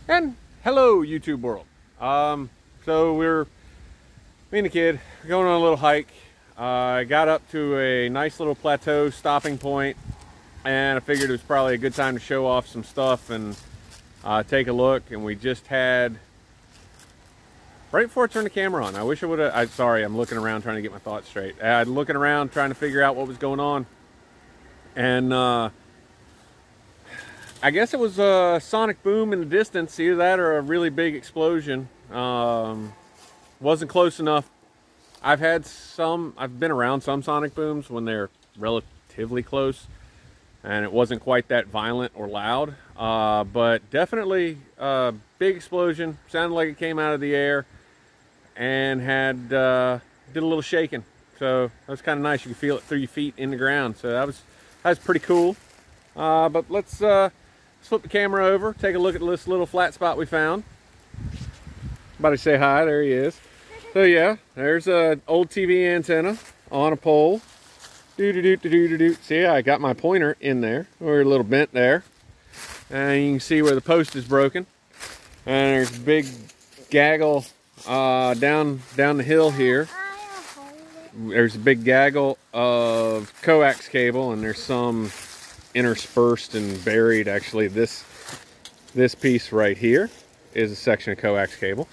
And hello, YouTube world. So me and the kid going on a little hike. I got up to a nice little plateau stopping point, and I figured it was probably a good time to show off some stuff and take a look. And we just had, right before I turned the camera on, I wish I would have, sorry, I'm looking around trying to get my thoughts straight. I'm looking around trying to figure out what was going on. And I guess it was a sonic boom in the distance, either that or a really big explosion. Wasn't close enough. I've been around some sonic booms when they're relatively close, and it wasn't quite that violent or loud. But definitely a big explosion. Sounded like it came out of the air, and did a little shaking. So that was kind of nice. You could feel it through your feet in the ground. So that was pretty cool. But let's flip the camera over, take a look at this little flat spot we found. Somebody say hi. There he is. So yeah, there's an old TV antenna on a pole. See, I got my pointer in there. We're a little bent there, and you can see where the post is broken. And there's a big gaggle down the hill here. There's a big gaggle of coax cable, and there's some interspersed and buried. Actually, this piece right here is a section of coax cable.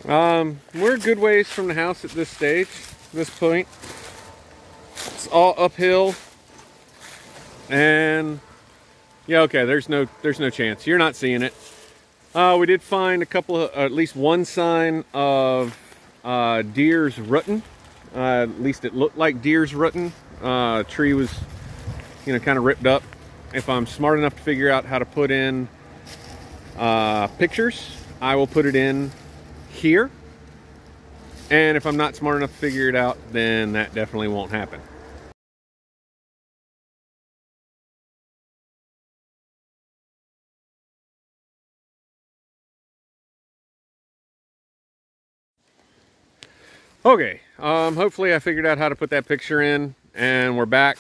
We're a good ways from the house at this stage, this point. It's all uphill, and yeah, okay, there's no chance. You're not seeing it. We did find a couple of, at least one sign of deer's rooting. At least it looked like deer's rooting. Tree was, kind of ripped up. If I'm smart enough to figure out how to put in pictures, I will put it in here. And if I'm not smart enough to figure it out, then that definitely won't happen. Okay, hopefully I figured out how to put that picture in, and we're back.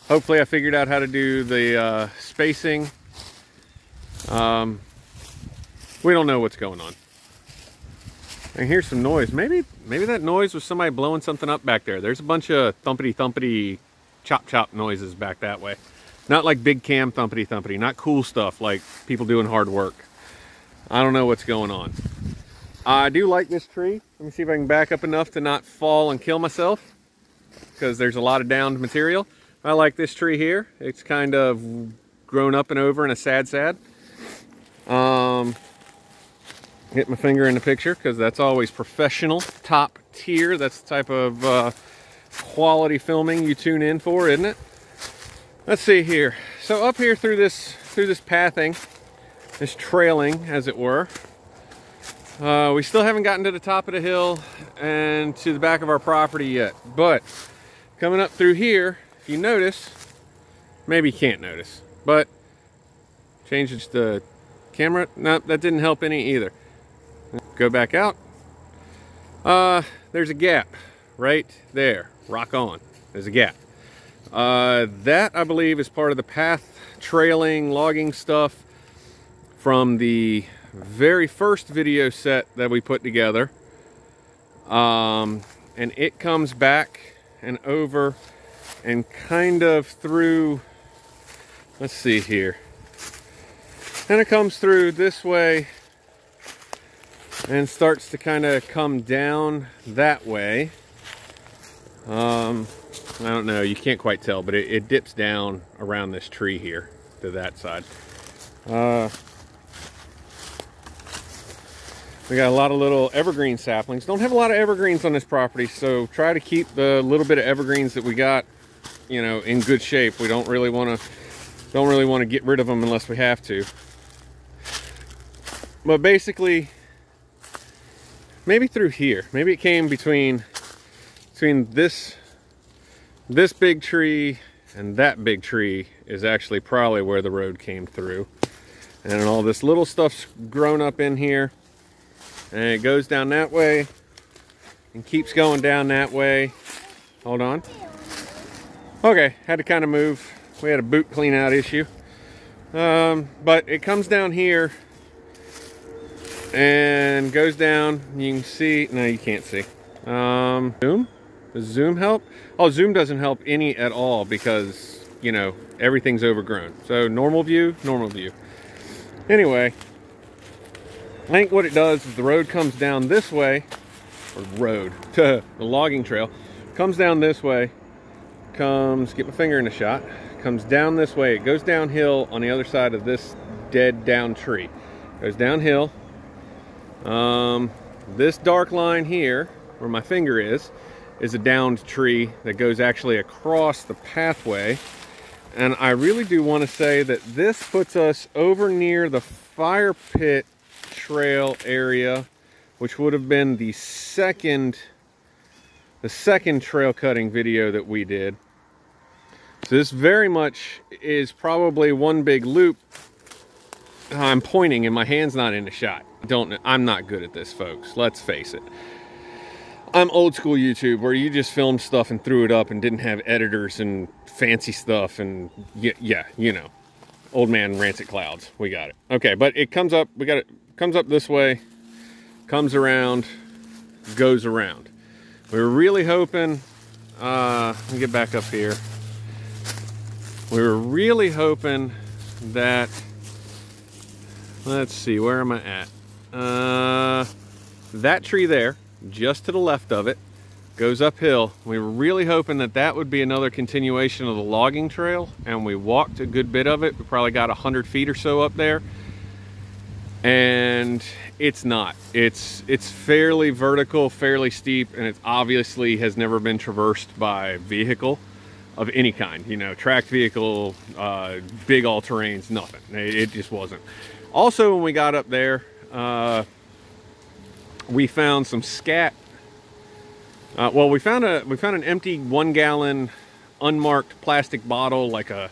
Hopefully I figured out how to do the spacing. We don't know what's going on. I hear some noise. Maybe that noise was somebody blowing something up back there. There's a bunch of thumpity chop noises back that way. Not like big cam thumpity, not cool stuff like people doing hard work. I don't know what's going on. I do like this tree. Let me see if I can back up enough to not fall and kill myself, because there's a lot of downed material. I like this tree here. It's kind of grown up and over in a sad. Hit my finger in the picture because that's always professional, top tier. That's the type of quality filming you tune in for, isn't it? Let's see here. So up here through this pathing, this trailing, as it were, we still haven't gotten to the top of the hill and to the back of our property yet. But coming up through here, if you notice, maybe you can't notice, but change the camera. No, that didn't help any either. Go back out. There's a gap right there. Rock on. There's a gap. That, I believe, is part of the path trailing logging stuff from the very first video set that we put together. And it comes back and over and kind of through, let's see here. And it comes through this way and starts to kind of come down that way. I don't know, you can't quite tell, but it dips down around this tree here to that side. We got a lot of little evergreen saplings. Don't have a lot of evergreens on this property, so try to keep the little bit of evergreens that we got, in good shape. We don't really want to get rid of them unless we have to. But basically, maybe through here. Maybe it came between this big tree and that big tree is actually probably where the road came through. And all this little stuff's grown up in here. And it goes down that way and keeps going down that way. Hold on. Okay, had to kind of move. We had a boot clean out issue. But it comes down here and goes down. You can see, no, you can't see. Zoom? Does zoom help? Oh, zoom doesn't help any at all because, you know, everything's overgrown. So normal view, normal view. Anyway, I think what it does is the road comes down this way, or road, the logging trail comes down this way, get my finger in the shot, comes down this way, it goes downhill on the other side of this dead down tree. Goes downhill. This dark line here, where my finger is a downed tree that goes actually across the pathway. And I really do want to say that this puts us over near the fire pit trail area, which would have been the second trail cutting video that we did. So this very much is probably one big loop. I'm pointing and my hand's not in the shot. I'm not good at this, folks. Let's face it. I'm old school YouTube, where you just filmed stuff and threw it up and didn't have editors and fancy stuff and yeah, you know, old man rants at clouds. We got it. Okay, but it comes up. Comes up this way, comes around, goes around. We were really hoping. Let me get back up here. We were really hoping that. Let's see, where am I at? That tree there, just to the left of it, goes uphill. We were really hoping that that would be another continuation of the logging trail, and we walked a good bit of it. We probably got 100 feet or so up there, and it's not. It's fairly vertical, fairly steep, and it obviously has never been traversed by vehicle of any kind. You know, tracked vehicle, big all-terrains, nothing. It just wasn't. Also, when we got up there, we found some scat. Well, we found an empty 1 gallon unmarked plastic bottle, like an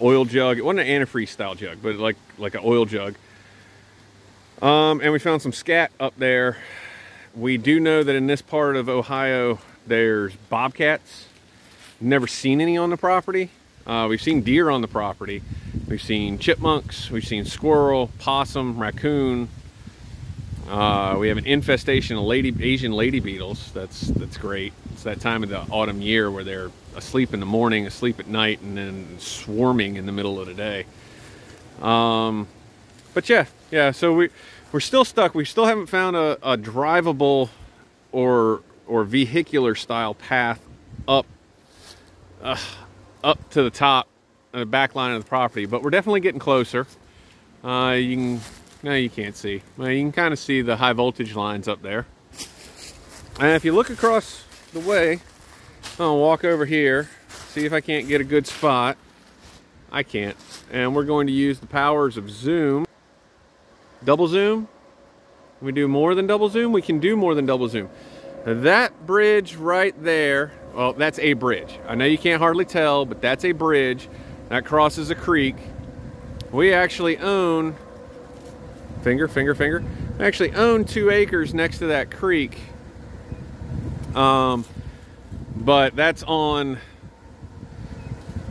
oil jug. It wasn't an antifreeze style jug, but like an oil jug. And we found some scat up there. We do know that in this part of Ohio, there's bobcats. Never seen any on the property. We've seen deer on the property. We've seen chipmunks, we've seen squirrel, possum, raccoon. We have an infestation of Asian lady beetles. That's great. It's that time of the autumn year where they're asleep in the morning, asleep at night, and then swarming in the middle of the day. But yeah. So we're still stuck. We still haven't found a drivable or vehicular style path up to the top. The back line of the property, but we're definitely getting closer. You can't see. Well, you can kind of see the high voltage lines up there. And if you look across the way, I'll walk over here, see if I can't get a good spot. I can't. And we're going to use the powers of zoom. Double zoom. Can we do more than double zoom? We can do more than double zoom. That bridge right there, well, that's a bridge. I know you can't hardly tell, but that's a bridge. That crosses a creek. We actually own, we actually own 2 acres next to that creek. But that's on,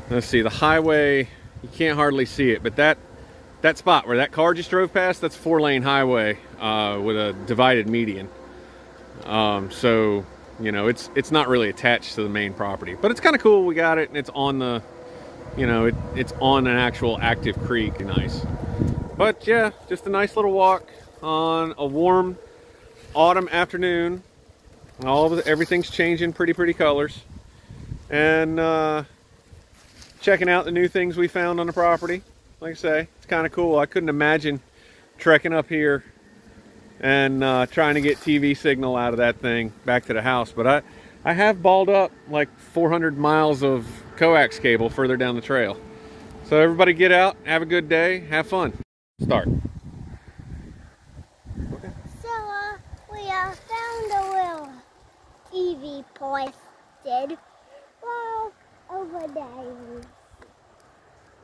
let's see, the highway, you can't hardly see it, but that spot where that car just drove past, that's a 4-lane highway with a divided median. So, you know, it's not really attached to the main property, but it's kind of cool. We got it, and it's on the, you know, it's on an actual active creek. Nice. But yeah, just a nice little walk on a warm autumn afternoon. Everything's changing pretty colors. And checking out the new things we found on the property. Like I say, it's kind of cool. I couldn't imagine trekking up here and trying to get TV signal out of that thing back to the house. But I have balled up like 400 miles of coax cable further down the trail. So everybody get out, have a good day, have fun. Start. Okay. So we found a little TV posted over there.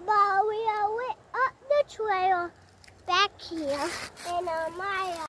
But we went up the trail back here, and my